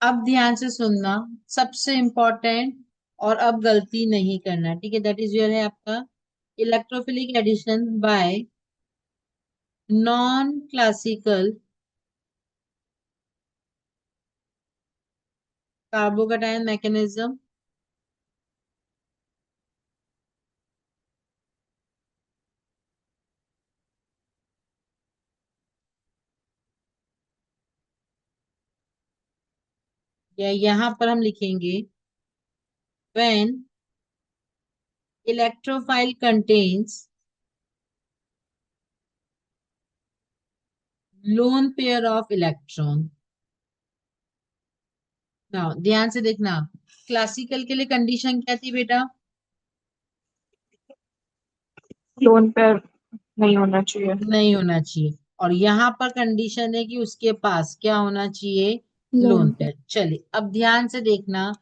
अब ध्यान से सुनना, सबसे इम्पोर्टेंट, और अब गलती नहीं करना, ठीक है। दैट इज योर है आपका electrophilic addition by non classical carbocation mechanism. या यहाँ पर हम लिखेंगे when electrophile contains lone pair of electron। ना ध्यान से देखना, क्लासिकल के लिए कंडीशन क्या थी बेटा? लोन पेयर नहीं होना चाहिए। नहीं होना चाहिए। और यहाँ पर कंडीशन है कि उसके पास क्या होना चाहिए? लोन लोन पे। पेयर। चलिए अब ध्यान से देखना,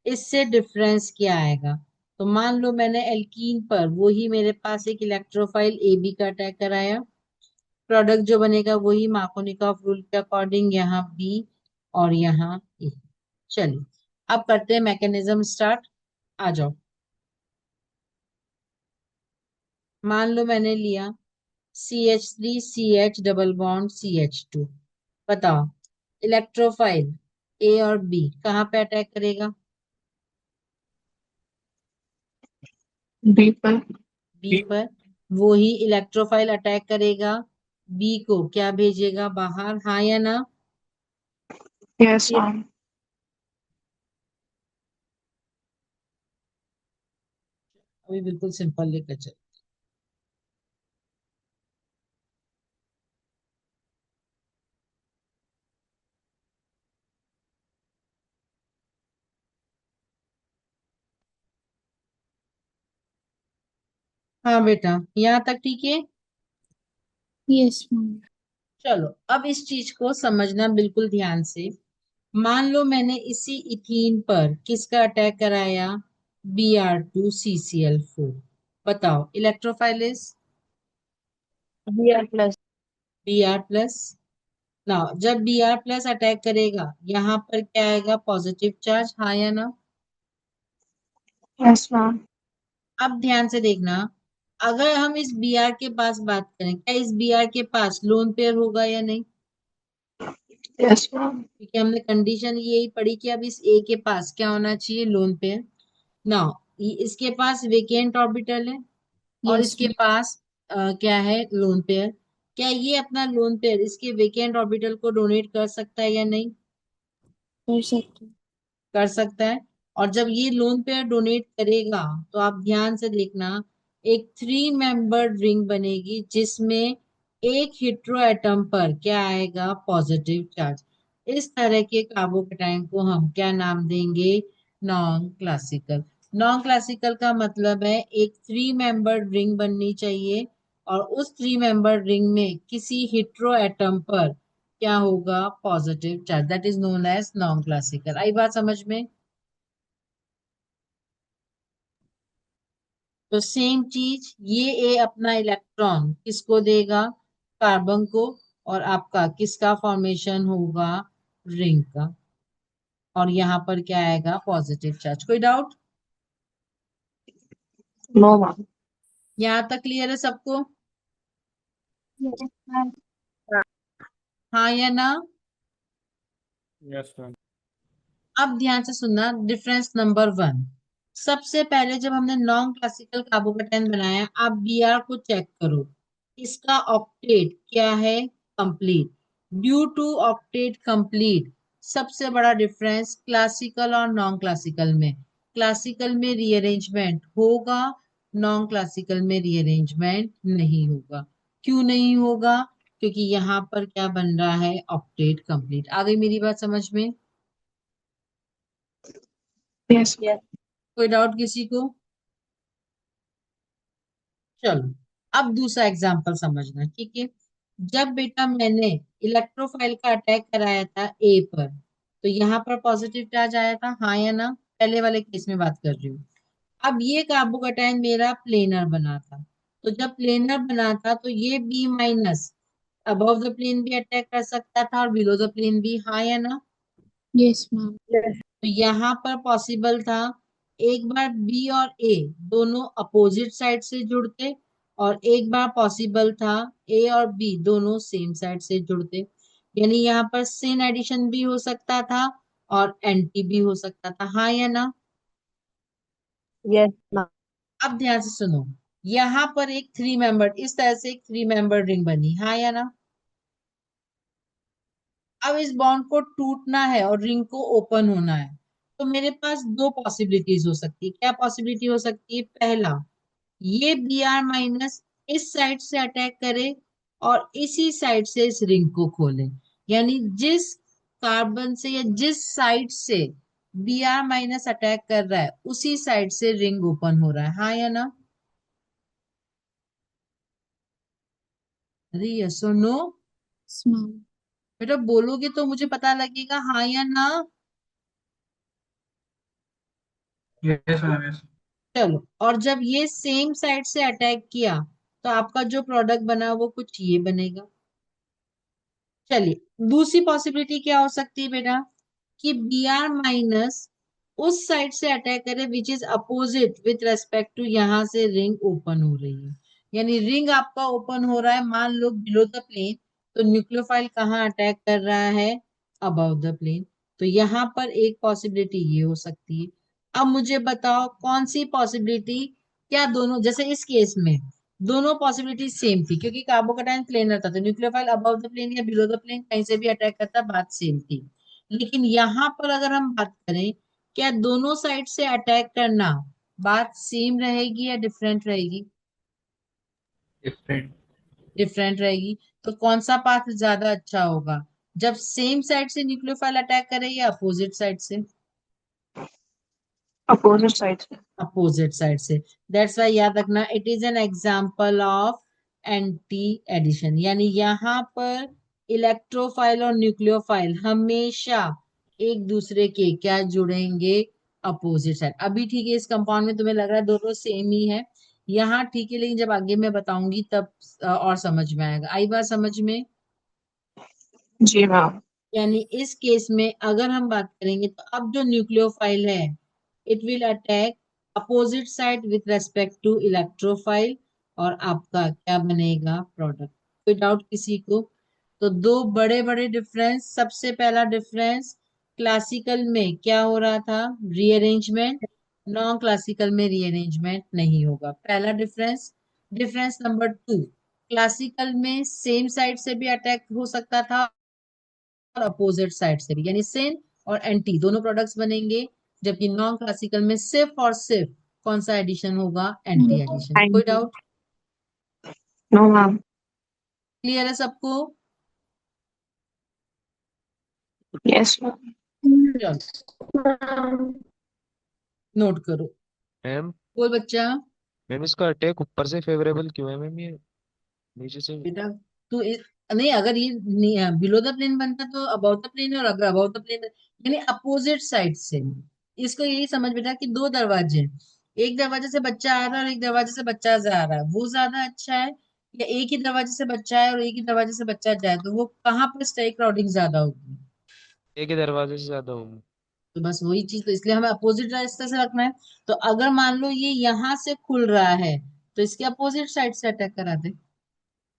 इससे डिफरेंस क्या आएगा। तो मान लो मैंने एल्कीन पर वही मेरे पास एक इलेक्ट्रोफाइल ए बी का अटैक कराया, प्रोडक्ट जो बनेगा वही मार्कोनिकॉफ रूल के अकॉर्डिंग यहाँ बी और यहाँ ए। चलिए अब करते हैं मैकेनिज्म स्टार्ट। आ जाओ। मान लो मैंने लिया CH3 CH double bond CH2। बताओ इलेक्ट्रोफाइल ए और बी कहाँ पे अटैक करेगा? बी पर। बी पर। वो ही इलेक्ट्रोफाइल अटैक करेगा, बी को क्या भेजेगा बाहर, हाँ या ना? Yes ma'am. अभी बिल्कुल सिंपल लेकर चल। हाँ बेटा, यहाँ तक ठीक है। Yes ma'am. चलो अब इस चीज को समझना बिल्कुल ध्यान से। मान लो मैंने इसी इथीन पर किसका अटैक कराया? Br2CCl4। बताओ electrophile is B R plus. Br plus. ना जब Br प्लस अटैक करेगा यहाँ पर क्या आएगा? पॉजिटिव चार्ज, हाँ या ना? Yes ma'am. अब ध्यान से देखना, अगर हम इस Br के पास बात करें, क्या इस Br के पास लोन पेयर होगा या नहीं? Yes ma'am. क्योंकि हमने कंडीशन यही पढ़ी कि अब इस ए के पास क्या होना चाहिए? Lone pair. नाउ इसके पास वेकेंट ऑर्बिटल है और यस इसके मैम। पास क्या है? Lone pair. क्या ये अपना लोन पेयर इसके वेकेंट ऑर्बिटल को डोनेट कर सकता है या नहीं? कर सकते। कर सकता है। और जब ये लोन पेयर डोनेट करेगा तो आप ध्यान से देखना, एक 3 मेंबर रिंग बनेगी जिसमें एक हेटेरो एटम पर क्या आएगा? Positive charge. इस तरह के कार्बोकेटाइन को हम क्या नाम देंगे? Non classical. नॉन क्लासिकल का मतलब है एक 3 मेंबर रिंग बननी चाहिए और उस 3 मेंबर रिंग में किसी हेटेरो एटम पर क्या होगा? Positive charge. That is known as non classical. आई बात समझ में? तो सेम चीज, ये ए अपना इलेक्ट्रॉन किसको देगा? कार्बन को। और आपका किसका फॉर्मेशन होगा? रिंग का। और यहाँ पर क्या आएगा? Positive charge. कोई डाउट? No ma'am. यहाँ तक क्लियर है सबको? Yes ma'am. हाँ या ना? Yes ma'am. अब ध्यान से सुनना, डिफरेंस नंबर 1। सबसे पहले जब हमने नॉन क्लासिकल कार्बोकेटाइन बनाया, आप Br को चेक करो, इसका ऑक्टेट क्या है? Complete. Due to octet complete, सबसे बड़ा डिफरेंस क्लासिकल और नॉन क्लासिकल में। क्लासिकल में रीअरेंजमेंट होगा, नॉन क्लासिकल में रीअरेंजमेंट नहीं होगा। क्यों नहीं होगा? क्योंकि यहाँ पर क्या बन रहा है? Octet complete. आ गई मेरी बात समझ में? Yes yes. कोई डाउट किसी को? चलो अब दूसरा एग्जांपल समझना, ठीक है। जब बेटा मैंने इलेक्ट्रोफाइल का अटैक कराया था ए पर, तो यहाँ पर पॉजिटिव चार्ज आया था, हाँ या ना? पहले वाले केस में बात कर रही हूँ। अब ये कार्बोकेटाइन मेरा प्लेनर बना था, तो जब प्लेनर बना था तो ये B minus above the plane भी अटैक कर सकता था और बिलो द प्लेन भी, हाँ या ना? Yes ma'am. तो यहाँ पर पॉसिबल था एक बार बी और ए दोनों अपोजिट साइड से जुड़ते, और एक बार पॉसिबल था ए और बी दोनों सेम साइड से जुड़ते। यानी यहाँ पर सिन एडिशन भी हो सकता था और एंटी भी हो सकता था, हाँ या ना? Yes ma'am. अब ध्यान से सुनो, यहाँ पर एक थ्री मेंबर, इस तरह से एक थ्री मेंबर रिंग बनी, हाँ या ना? अब इस बॉन्ड को टूटना है और रिंग को ओपन होना है, तो मेरे पास दो पॉसिबिलिटीज हो सकती है। क्या पॉसिबिलिटी हो सकती है? पहला, ये बी आर माइनस इस साइड से अटैक करे और इसी साइड से इस रिंग को खोले। यानी जिस कार्बन से या जिस साइड से बी आर माइनस अटैक कर रहा है उसी साइड से रिंग ओपन हो रहा है, हाँ या ना? अरे यस और नो? Yes ma'am. बेटा बोलोगे तो मुझे पता लगेगा, हाँ या ना। Yes ma'am yes. चलो, और जब ये सेम साइड से अटैक किया तो आपका जो प्रोडक्ट बना वो कुछ ये बनेगा। चलिए, दूसरी पॉसिबिलिटी क्या हो सकती है बेटा, कि बी आर माइनस उस साइड से अटैक करे which is opposite with respect to, यहां से रिंग ओपन हो रही है। यानी रिंग आपका ओपन हो रहा है, मान लो बिलो द प्लेन, तो न्यूक्लियोफाइल कहाँ अटैक कर रहा है? Above the plane. तो यहाँ पर एक पॉसिबिलिटी ये हो सकती है। अब मुझे बताओ कौन सी पॉसिबिलिटी, क्या दोनों, जैसे इस केस में दोनों पॉसिबिलिटी सेम थी क्योंकि कार्बोकेटाइन प्लेनर था, तो न्यूक्लियोफाइल अबव द प्लेन या बिलो द प्लेन कहीं से भी अटैक करता, बात सेम थी। लेकिन यहाँ पर अगर हम बात करें, क्या दोनों साइड से अटैक करना बात सेम रहेगी या डिफरेंट रहेगी? डिफरेंट। डिफरेंट रहेगी। तो कौन सा पाथ ज्यादा अच्छा होगा, जब सेम साइड से न्यूक्लियोफाइल अटैक करे या अपोजिट साइड से? अपोजिट साइड से। अपोजिट साइड से। दैट्स वाई याद रखना, it is an example of anti addition. यानी यहाँ पर इलेक्ट्रोफाइल और न्यूक्लियोफाइल हमेशा एक दूसरे के क्या जुड़ेंगे? Opposite side. अभी ठीक है, इस कंपाउंड में तुम्हें लग रहा है दोनों सेम ही है, यहाँ ठीक है, लेकिन जब आगे मैं बताऊंगी तब और समझ में आएगा। आई बात समझ में? जी मैम। यानी इस केस में अगर हम बात करेंगे तो अब जो न्यूक्लियोफाइल है it will attack opposite side with respect to electrophile, और आपका क्या बनेगा? प्रोडक्ट। कोई डाउट किसी को? तो दो बड़े बड़े डिफरेंस। सबसे पहला डिफरेंस, क्लासिकल में क्या हो रहा था? रीअरेंजमेंट। नॉन क्लासिकल में रीअरेंजमेंट नहीं होगा, पहला difference. Difference number two, classical में सेम साइड से भी अटैक हो सकता था और अपोजिट साइड से भी, यानी सिन और एंटी दोनों प्रोडक्ट्स बनेंगे। जबकि नॉन क्लासिकल में सिर्फ और सिर्फ कौन सा एडिशन होगा? Anti addition. कोई thank you. Doubt? No ma'am. Clear है सबको? Yes ma'am. चलो, नोट करो। मैम। बोल बच्चा। मैम इसका अटैक ऊपर से फेवरेबल क्यों है मैम, ये नीचे से? बेटा तू नहीं, अगर ये बिलो द प्लेन बनता तो अबाउ द प्लेन, और अगर अबाउ द प्लेन यानी अपोजिट साइड से। इसको यही समझ बेटा कि दो दरवाजे हैं, एक दरवाजे से बच्चा आ रहा है और एक दरवाजे से बच्चा जा रहा है, वो ज्यादा अच्छा है या एक ही दरवाजे से बच्चा है और एक ही दरवाजे से बच्चा जाए, तो वो कहाँ पर स्ट्राइक क्राउडिंग ज्यादा होगी? एक ही दरवाजे से ज्यादा हूँ। तो बस वही चीज, तो इसलिए हमें अपोजिट रास्ते से रखना है। तो अगर मान लो ये यहाँ से खुल रहा है तो इसके अपोजिट साइड से अटैक करा दे।